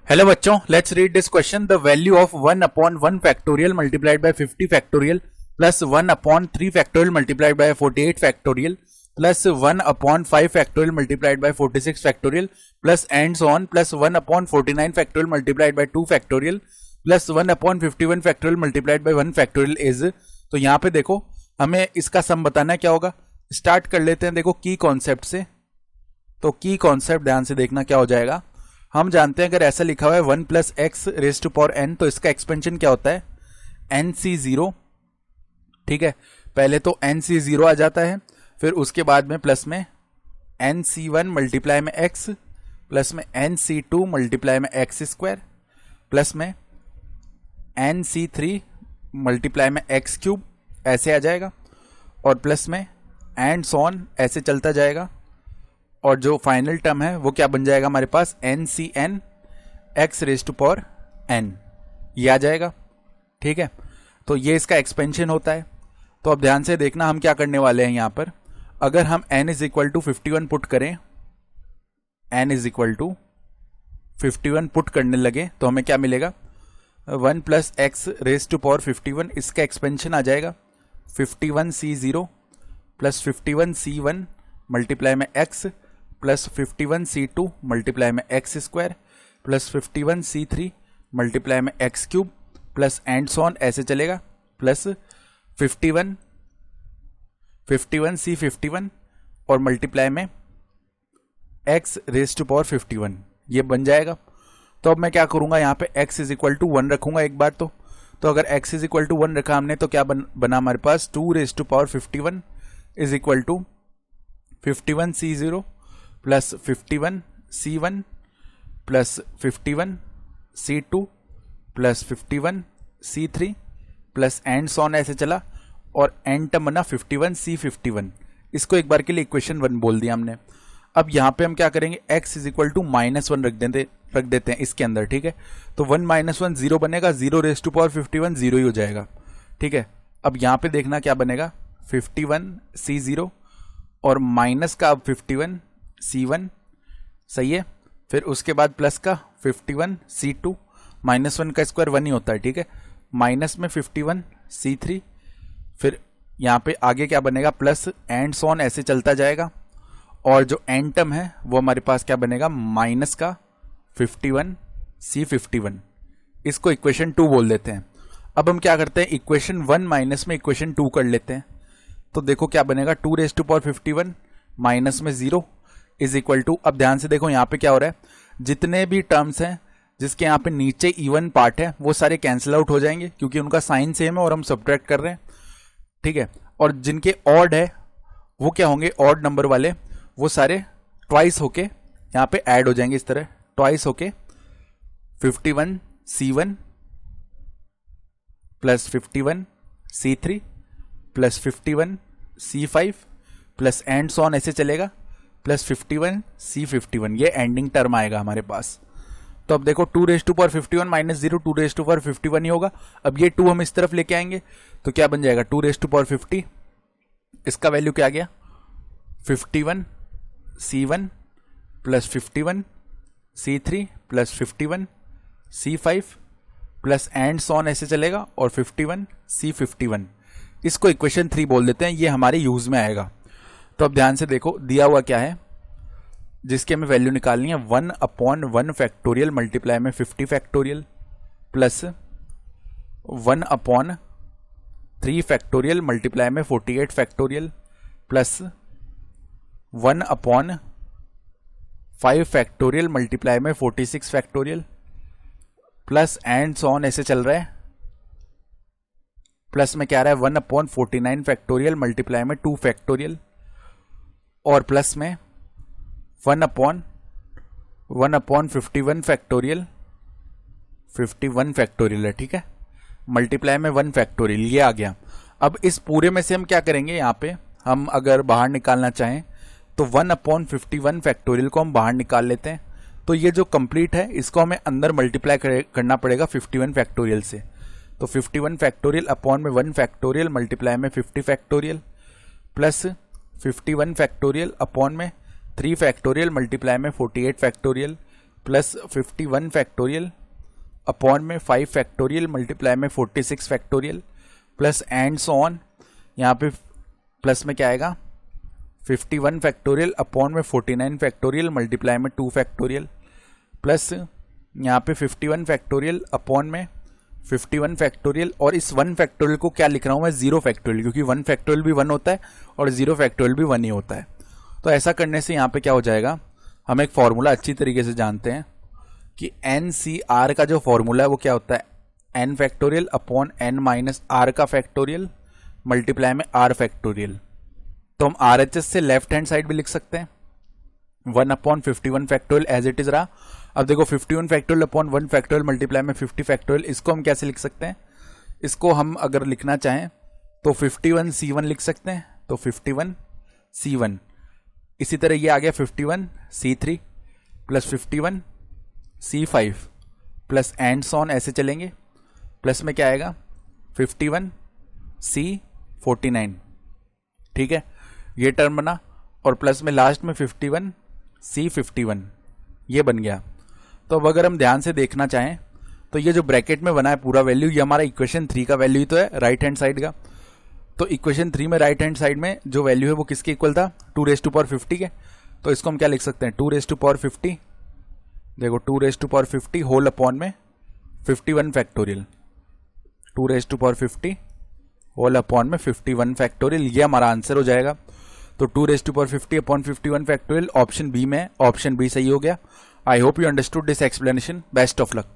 Hello बच्चों, let's read this question. The value of 1 upon 1 factorial multiplied by 50 factorial plus 1 upon 3 factorial multiplied by 48 factorial plus 1 upon 5 factorial multiplied by 46 factorial plus and so on plus 1 upon 49 factorial multiplied by 2 factorial plus 1 upon 51 factorial multiplied by 1 factorial is. तो यहाँ पे देखो हमें इसका सम बताना है क्या होगा। स्टार्ट कर लेते हैं देखो की कॉन्सेप्ट से। तो की कॉन्सेप्ट ध्यान से देखना क्या हो जाएगा। हम जानते हैं अगर ऐसा लिखा हुआ है 1 plus x raise to power N, तो इसका एक्सपेंशन क्या होता है एन सी जीरो। ठीक है, पहले तो एन सी जीरो आ जाता है, फिर उसके बाद में प्लस में एन सी वन मल्टीप्लाई में एक्स प्लस में एन सी टू मल्टीप्लाई में एक्स स्क्वायर प्लस में एन सी थ्री मल्टीप्लाई में एक्स क्यूब, ऐसे आ जाएगा। और प्लस में एंड सॉन ऐसे चलता जाएगा। और जो फाइनल टर्म है वो क्या बन जाएगा हमारे पास n C n x raise to power n, ये आ जाएगा। ठीक है, तो ये इसका एक्सपेंशन होता है। तो अब ध्यान से देखना हम क्या करने वाले हैं यहाँ पर। अगर हम n is equal to 51 put करें, n is equal to 51 put करने लगे तो हमें क्या मिलेगा 1 plus x raise to power 51, इसका एक्सपेंशन आ जाएगा 51c0 प्लस 51c1 मल्टीप्लाई में x प्लस 51c2 मल्टीप्लाई में x square plus 51c3 multiply में x cube plus and so on ऐसे चलेगा प्लस 51c51 और मल्टीप्लाई में x रेज टू पावर 51, ये बन जाएगा। तो अब मैं क्या करूंगा यहाँ पे x इज इक्वल टू 1 रखूंगा एक बार। तो अगर x इज इक्वल टू 1 रखा हमने तो क्या बना हमारे पास 2 raise to power 51 is equal to 51c0 plus 51c1 plus 51c2 plus 51c3 plus and so on ऐसे चला और एंड टर्म बना 51c51। इसको एक बार के लिए इक्वेशन 1 बोल दिया हमने। अब यहाँ पे हम क्या करेंगे x इज इक्वल टू -1 रख देते हैं इसके अंदर। ठीक है, तो 1 - 1 0 बनेगा, 0 रेज टू पावर 51 0 ही हो जाएगा। ठीक है, अब यहाँ पे देखना क्या बनेगा 51c0 और माइनस का अब 51c1, सही है। फिर उसके बाद प्लस का 51c2, -1 का स्क्वायर 1 ही होता है। ठीक है, माइनस में 51c3, फिर यहाँ पे आगे क्या बनेगा प्लस एंड सॉन ऐसे चलता जाएगा। और जो एंड टर्म है वो हमारे पास क्या बनेगा माइनस का 51c51। इसको इक्वेशन 2 बोल देते हैं। अब हम क्या करते हैं इक्वेशन 1 माइनस में इक्वेशन 2 कर लेते हैं। तो देखो क्या बनेगा 2 रेज टू पावर 51 माइनस में 0 इज इक्वल टू, अब ध्यान से देखो यहाँ पे क्या हो रहा है, जितने भी टर्म्स हैं जिसके यहाँ पे नीचे इवन पार्ट है वो सारे कैंसिल आउट हो जाएंगे क्योंकि उनका साइन सेम है और हम सब्ट्रैक्ट कर रहे हैं। ठीक है, और जिनके ऑड है वो क्या होंगे ऑड नंबर वाले, वो सारे ट्वाइस होके यहाँ पे ऐड हो जाएंगे। इस तरह ट्वाइस होके 51c1 plus 51c3 plus 51c5 plus and so on ऐसे चलेगा प्लस 51c51, ये एंडिंग टर्म आएगा हमारे पास। तो अब देखो 2 raise to power 51 minus 0 2 raise to power 51 ही होगा। अब ये 2 हम इस तरफ लेके आएंगे तो क्या बन जाएगा 2 रेज टू पावर 50, इसका वैल्यू क्या आ गया 51c1 plus 51c3 plus 51c5 plus and so on ऐसे चलेगा और 51c51। इसको इक्वेशन 3 बोल देते हैं, ये हमारे यूज में आएगा। तो अब ध्यान से देखो दिया हुआ क्या है जिसकी हमें वैल्यू निकालनी है 1 अपॉन 1 फैक्टोरियल मल्टीप्लाई में 50 factorial plus 1 upon 3 factorial multiply में 48 factorial plus 1 upon 5 factorial multiply में 46 factorial plus and so on ऐसे चल रहा है। प्लस में क्या आ रहा है 1 अपॉन 49 फैक्टोरियल मल्टीप्लाई में 2 फैक्टोरियल और प्लस में 1 अपॉन 51 फैक्टोरियल 51 फैक्टोरियल है। ठीक है, मल्टीप्लाई में 1 फैक्टोरियल, ये आ गया। अब इस पूरे में से हम क्या करेंगे यहाँ पे हम अगर बाहर निकालना चाहें तो 1 अपॉन 51 फैक्टोरियल को हम बाहर निकाल लेते हैं। तो ये जो कंप्लीट है इसको हमें अंदर मल्टीप्लाई करना पड़ेगा 51 फैक्टोरियल से। तो 51 फैक्टोरियल अपॉन में 1 फैक्टोरियल मल्टीप्लाई में 50 फैक्टोरियल प्लस 51 फैक्टोरियल अपॉन में 3 फैक्टोरियल मल्टीप्लाई में 48 फैक्टोरियल प्लस 51 फैक्टोरियल अपॉन में 5 फैक्टोरियल मल्टीप्लाई में 46 factorial plus and so on. यहाँ पे प्लस में क्या आएगा 51 फैक्टोरियल अपॉन में 49 फैक्टोरियल मल्टीप्लाई में 2 फैक्टोरियल प्लस यहाँ पे 51 फैक्टोरियल अपॉन में 51 फैक्टोरियल, और इस 1 फैक्टोरियल को क्या लिख रहा हूँ मैं 0 फैक्टोरियल, क्योंकि 1 फैक्टोरियल भी 1 होता है और 0 फैक्टोरियल भी 1 ही होता है। तो ऐसा करने से यहाँ पे क्या हो जाएगा, हम एक फॉर्मूला अच्छी तरीके से जानते हैं कि NCR का जो फॉर्मूला है वो क्या होता है n factorial upon n minus r का फैक्टोरियल मल्टीप्लाई में r फैक्टोरियल। तो हम RHS से लेफ्ट हैंड साइड भी लिख सकते हैं 1 upon 51 factorial as it is रहा। अब देखो 51 फैक्टोरियल अपॉन 1 फैक्टोरियल मल्टीप्लाई में 50 फैक्टोरियल, इसको हम कैसे लिख सकते हैं, इसको हम अगर लिखना चाहें तो 51C1 लिख सकते हैं, तो 51C1। इसी तरह ये आ गया 51C3 plus 51C5 plus and so on, ऐसे चलेंगे। प्लस में क्या आएगा 51C49, ठीक है, ये टर्म बना, और प्लस में लास्ट में 51C51 ये बन गया। तो अब अगर हम ध्यान से देखना चाहें तो ये जो ब्रैकेट में बना है पूरा वैल्यू, ये हमारा इक्वेशन 3 का वैल्यू ही तो है राइट हैंड साइड का। तो इक्वेशन 3 में राइट हैंड साइड में जो वैल्यू है वो किसके इक्वल था 2⁻50 के। तो इसको हम क्या लिख सकते हैं 2⁻50, देखो 2⁻50 होल अपॉन में 51 फैक्टोरियल, 2⁻50 होल अपॉन में 51 फैक्टोरियल, ये हमारा आंसर हो जाएगा। तो 2⁻50 अपॉन 51 फैक्टोरियल ऑप्शन बी में है, ऑप्शन बी सही हो गया। I hope you understood this explanation. Best of luck.